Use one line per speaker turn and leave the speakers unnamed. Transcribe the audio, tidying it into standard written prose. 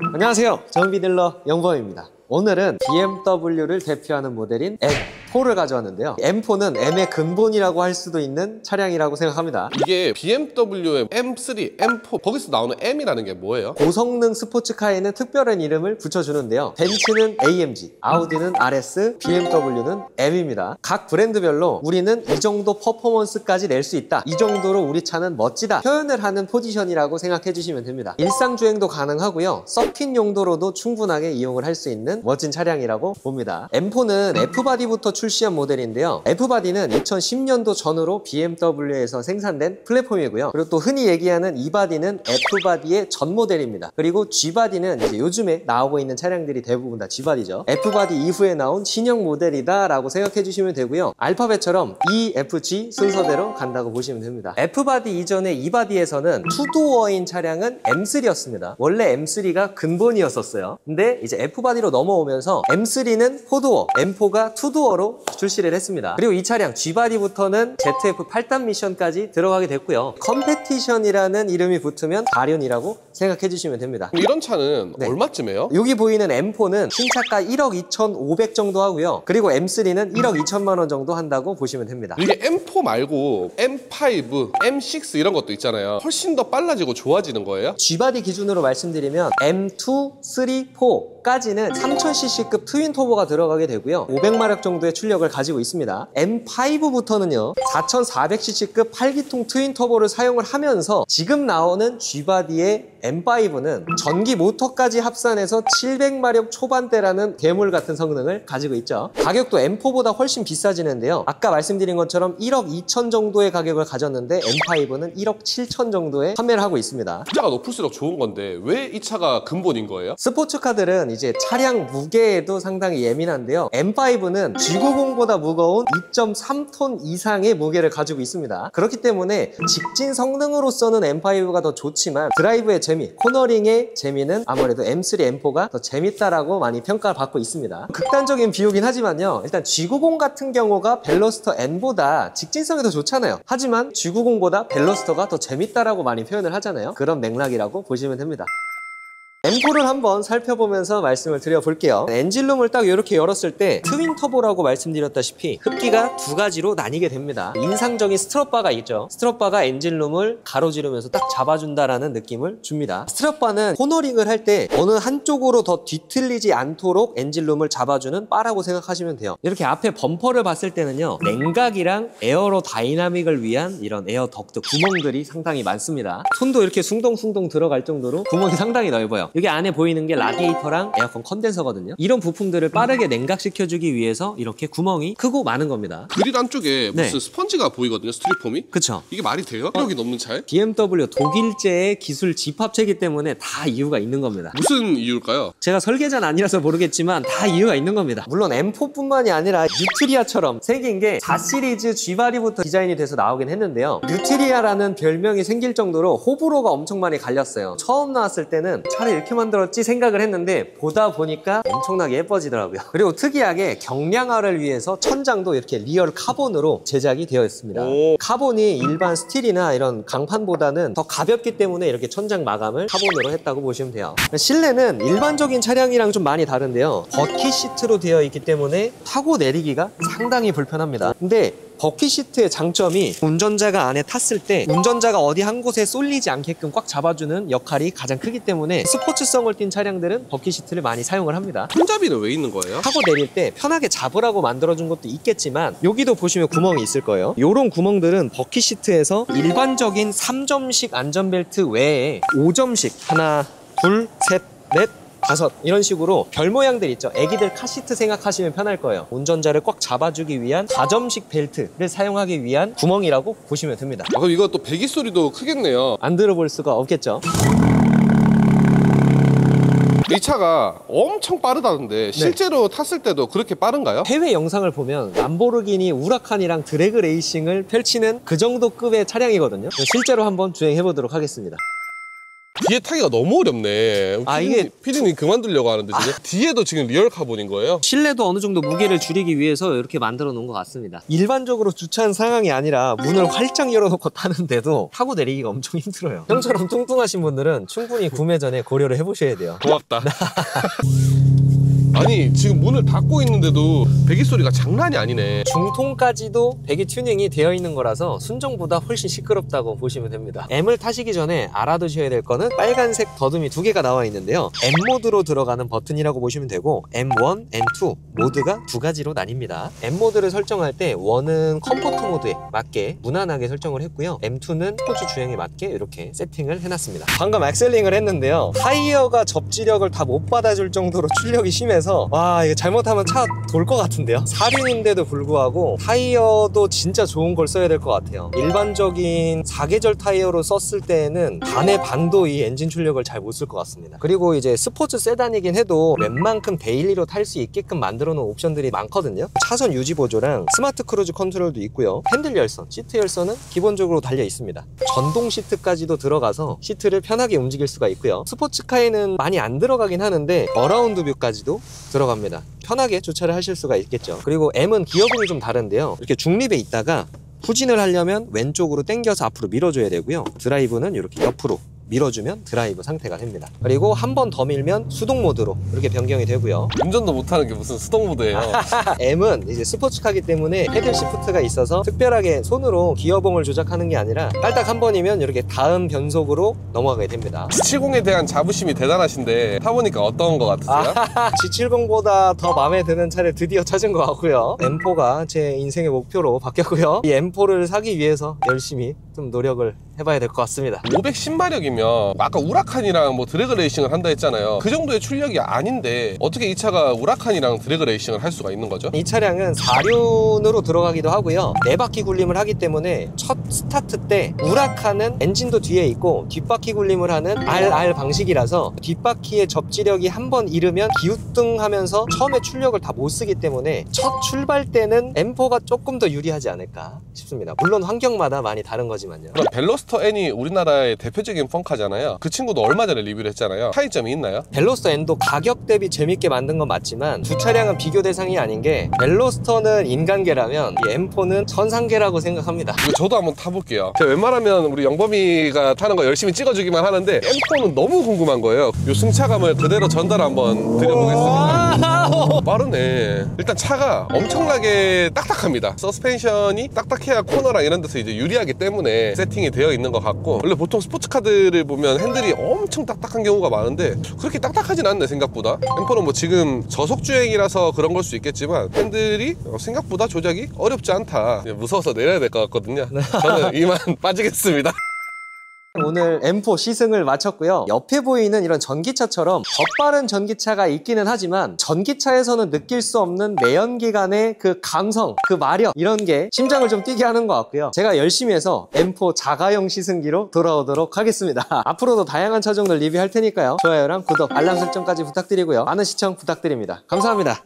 안녕하세요, 정비딜러 영범입니다. 오늘은 BMW를 대표하는 모델인 M4를 가져왔는데요. M4는 M의 근본이라고 할 수도 있는 차량이라고 생각합니다.
이게 BMW의 M3, M4 거기서 나오는 M이라는 게 뭐예요?
고성능 스포츠카에는 특별한 이름을 붙여주는데요. 벤츠는 AMG, 아우디는 RS, BMW는 M입니다. 각 브랜드별로 우리는 이 정도 퍼포먼스까지 낼 수 있다, 이 정도로 우리 차는 멋지다 표현을 하는 포지션이라고 생각해 주시면 됩니다. 일상주행도 가능하고요, 서핑 용도로도 충분하게 이용을 할 수 있는 멋진 차량이라고 봅니다. M4는 F바디부터 출시한 모델인데요. F바디는 2010년도 전후로 BMW에서 생산된 플랫폼이고요. 그리고 또 흔히 얘기하는 E바디는 F바디의 전 모델입니다. 그리고 G바디는 이제 요즘에 나오고 있는 차량들이 대부분 다 G바디죠. F바디 이후에 나온 신형 모델이다 라고 생각해 주시면 되고요. 알파벳처럼 E, F, G 순서대로 간다고 보시면 됩니다. F바디 이전의 E바디에서는 투도어인 차량은 M3였습니다. 원래 M3가 근본이었었어요. 근데 이제 F바디로 넘어오면서 M3는 4도어, M4가 2도어로 출시를 했습니다. 그리고 이 차량 G바디부터는 ZF 8단 미션까지 들어가게 됐고요. 컴페티션이라는 이름이 붙으면 가륜이라고 생각해 주시면 됩니다.
이런 차는 얼마쯤에요?
여기 보이는 M4는 신차가 1억 2,500 정도 하고요. 그리고 M3는 1억 2천만 원 정도 한다고 보시면 됩니다.
이게 M4 말고 M5, M6 이런 것도 있잖아요. 훨씬 더 빨라지고 좋아지는 거예요?
G바디 기준으로 말씀드리면 M2, 3, 4까지는 3000cc급 트윈 터보가 들어가게 되고요. 500마력 정도의 출력을 가지고 있습니다. M5부터는요, 4400cc급 8기통 트윈 터보를 사용을 하면서 지금 나오는 G바디의 M5는 전기 모터까지 합산해서 700마력 초반대라는 괴물 같은 성능을 가지고 있죠. 가격도 M4보다 훨씬 비싸지는데요. 아까 말씀드린 것처럼 1억 2천 정도의 가격을 가졌는데 M5는 1억 7천 정도에 판매를 하고 있습니다.
숫자가 높을수록 좋은 건데 왜 이 차가 근본인 거예요?
스포츠카들은 이제 차량 무게에도 상당히 예민한데요. M5는 G90보다 무거운 2.3톤 이상의 무게를 가지고 있습니다. 그렇기 때문에 직진 성능으로서는 M5가 더 좋지만 드라이브의 재미, 코너링의 재미는 아무래도 M3, M4가 더 재밌다라고 많이 평가를 받고 있습니다. 극단적인 비유긴 하지만요, 일단 G90 같은 경우가 벨로스터 N보다 직진성이 더 좋잖아요. 하지만 G90보다 벨로스터가 더 재밌다라고 많이 표현을 하잖아요. 그런 맥락이라고 보시면 됩니다. M4를 한번 살펴보면서 말씀을 드려볼게요. 엔진룸을 딱 이렇게 열었을 때 트윈 터보라고 말씀드렸다시피 흡기가 두 가지로 나뉘게 됩니다. 인상적인 스트럿바가 있죠. 스트럿바가 엔진룸을 가로지르면서 딱 잡아준다라는 느낌을 줍니다. 스트럿바는 코너링을 할 때 어느 한쪽으로 더 뒤틀리지 않도록 엔진룸을 잡아주는 바라고 생각하시면 돼요. 이렇게 앞에 범퍼를 봤을 때는요, 냉각이랑 에어로 다이나믹을 위한 이런 에어 덕트 구멍들이 상당히 많습니다. 손도 이렇게 숭덩숭덩 들어갈 정도로 구멍이 상당히 넓어요. 여기 안에 보이는 게 라디에이터랑 에어컨 컨덴서거든요. 이런 부품들을 빠르게 냉각시켜주기 위해서 이렇게 구멍이 크고 많은 겁니다.
그릴 안쪽에 무슨 스펀지가 보이거든요, 스트리폼이.
그쵸?
이게 말이 돼요? 1억이 넘는 차에?
BMW 독일제의 기술 집합체이기 때문에 다 이유가 있는 겁니다.
무슨 이유일까요?
제가 설계자는 아니라서 모르겠지만 다 이유가 있는 겁니다. 물론 M4뿐만이 아니라 뉴트리아처럼 생긴 게 4시리즈 G바디부터 디자인이 돼서 나오긴 했는데요. 뉴트리아라는 별명이 생길 정도로 호불호가 엄청 많이 갈렸어요. 처음 나왔을 때는 차를 이렇게 만들었지 생각을 했는데 보다 보니까 엄청나게 예뻐지더라고요. 그리고 특이하게 경량화를 위해서 천장도 이렇게 리얼 카본으로 제작이 되어 있습니다. 카본이 일반 스틸이나 이런 강판보다는 더 가볍기 때문에 이렇게 천장 마감을 카본으로 했다고 보시면 돼요. 실내는 일반적인 차량이랑 좀 많이 다른데요, 버킷 시트로 되어 있기 때문에 타고 내리기가 상당히 불편합니다. 근데 버킷 시트의 장점이 운전자가 안에 탔을 때 운전자가 어디 한 곳에 쏠리지 않게끔 꽉 잡아주는 역할이 가장 크기 때문에 스포츠성을 띈 차량들은 버킷 시트를 많이 사용을 합니다.
손잡이는 왜 있는 거예요?
타고 내릴 때 편하게 잡으라고 만들어준 것도 있겠지만 여기도 보시면 구멍이 있을 거예요. 이런 구멍들은 버킷 시트에서 일반적인 3점식 안전벨트 외에 5점식 하나, 둘, 셋, 넷, 5 이런 식으로 별 모양들 있죠. 애기들 카시트 생각하시면 편할 거예요. 운전자를 꽉 잡아주기 위한 4점식 벨트를 사용하기 위한 구멍이라고 보시면 됩니다.
그럼 이거 또 배기 소리도 크겠네요.
안 들어볼 수가 없겠죠.
이 차가 엄청 빠르다는데 실제로 탔을 때도 그렇게 빠른가요?
해외 영상을 보면 람보르기니 우라칸이랑 드래그 레이싱을 펼치는 그 정도 급의 차량이거든요. 실제로 한번 주행해 보도록 하겠습니다.
뒤에 타기가 너무 어렵네.
아, 이게
피디님 그만두려고 하는데 지금 뒤에도 지금 리얼 카본인 거예요?
실내도 어느 정도 무게를 줄이기 위해서 이렇게 만들어 놓은 것 같습니다. 일반적으로 주차한 상황이 아니라 문을 활짝 열어놓고 타는데도 타고 내리기가 엄청 힘들어요. 형처럼 뚱뚱하신 분들은 충분히 구매 전에 고려를 해보셔야 돼요.
고맙다. 아니 지금 문을 닫고 있는데도 배기 소리가 장난이 아니네.
중통까지도 배기 튜닝이 되어 있는 거라서 순정보다 훨씬 시끄럽다고 보시면 됩니다. M을 타시기 전에 알아두셔야 될 거는 빨간색 더듬이 2개가 나와 있는데요. M 모드로 들어가는 버튼이라고 보시면 되고 M1, M2 모드가 2가지로 나뉩니다. M 모드를 설정할 때 1은 컴포트 모드에 맞게 무난하게 설정을 했고요. M2는 스포츠 주행에 맞게 이렇게 세팅을 해놨습니다. 방금 액셀링을 했는데요. 타이어가 접지력을 다 못 받아줄 정도로 출력이 심해서 와, 이거 잘못하면 차 돌 것 같은데요. 4륜인데도 불구하고 타이어도 진짜 좋은 걸 써야 될 것 같아요. 일반적인 4계절 타이어로 썼을 때는 반의 반도 이 엔진 출력을 잘 못 쓸 것 같습니다. 그리고 이제 스포츠 세단이긴 해도 웬만큼 데일리로 탈 수 있게끔 만들어 놓은 옵션들이 많거든요. 차선 유지 보조랑 스마트 크루즈 컨트롤도 있고요. 핸들 열선, 시트 열선은 기본적으로 달려 있습니다. 전동 시트까지도 들어가서 시트를 편하게 움직일 수가 있고요. 스포츠카에는 많이 안 들어가긴 하는데 어라운드 뷰까지도 들어갑니다. 편하게 주차를 하실 수가 있겠죠. 그리고 M은 기어봉이 좀 다른데요. 이렇게 중립에 있다가 후진을 하려면 왼쪽으로 당겨서 앞으로 밀어줘야 되고요. 드라이브는 이렇게 옆으로 밀어주면 드라이브 상태가 됩니다. 그리고 한 번 더 밀면 수동 모드로 이렇게 변경이 되고요.
운전도 못하는 게 무슨 수동 모드예요.
M은 이제 스포츠카기 때문에 패들 시프트가 있어서 특별하게 손으로 기어봉을 조작하는 게 아니라 깔딱 한 번이면 이렇게 다음 변속으로 넘어가게 됩니다.
G70에 대한 자부심이 대단하신데 타보니까 어떤 거 같으세요?
G70보다 더 마음에 드는 차를 드디어 찾은 것 같고요. M4가 제 인생의 목표로 바뀌었고요. 이 M4를 사기 위해서 열심히 좀 노력을 해봐야 될 것 같습니다.
510마력이면 아까 우라칸이랑 뭐 드래그 레이싱을 한다 했잖아요. 그 정도의 출력이 아닌데 어떻게 이 차가 우라칸이랑 드래그 레이싱을 할 수가 있는 거죠?
이 차량은 4륜으로 들어가기도 하고요. 4바퀴 굴림을 하기 때문에 첫 스타트 때 우라칸은 엔진도 뒤에 있고 뒷바퀴 굴림을 하는 RR 방식이라서 뒷바퀴의 접지력이 한 번 잃으면 기우뚱하면서 처음에 출력을 다 못 쓰기 때문에 첫 출발 때는 M4가 조금 더 유리하지 않을까 싶습니다. 물론 환경마다 많이 다른 거지만요.
그럼 벨로스터 N이 우리나라의 대표적인 펑카잖아요. 그 친구도 얼마 전에 리뷰를 했잖아요. 차이점이 있나요?
벨로스터 N도 가격 대비 재밌게 만든 건 맞지만 두 차량은 비교 대상이 아닌 게 벨로스터는 인간계라면 이 M4는 천상계라고 생각합니다.
이거 저도 한번 타볼게요. 제가 웬만하면 우리 영범이가 타는 거 열심히 찍어주기만 하는데 M4는 너무 궁금한 거예요. 요 승차감을 그대로 전달 한번 드려보겠습니다. 빠르네. 일단 차가 엄청나게 딱딱합니다. 서스펜션이 딱딱해야 코너랑 이런 데서 이제 유리하기 때문에 세팅이 되어 있는 것 같고, 원래 보통 스포츠카들을 보면 핸들이 엄청 딱딱한 경우가 많은데 그렇게 딱딱하진 않네 생각보다. M4는 뭐 지금 저속주행이라서 그런 걸 수 있겠지만 핸들이 생각보다 조작이 어렵지 않다. 무서워서 내려야 될 것 같거든요. 저는 이만 빠지겠습니다.
오늘 M4 시승을 마쳤고요. 옆에 보이는 이런 전기차처럼 더 빠른 전기차가 있기는 하지만 전기차에서는 느낄 수 없는 내연기관의 그 감성, 그 마력, 이런 게 심장을 좀 뛰게 하는 것 같고요. 제가 열심히 해서 M4 자가용 시승기로 돌아오도록 하겠습니다. 앞으로도 다양한 차종들 리뷰할 테니까요. 좋아요랑 구독, 알람 설정까지 부탁드리고요. 많은 시청 부탁드립니다. 감사합니다.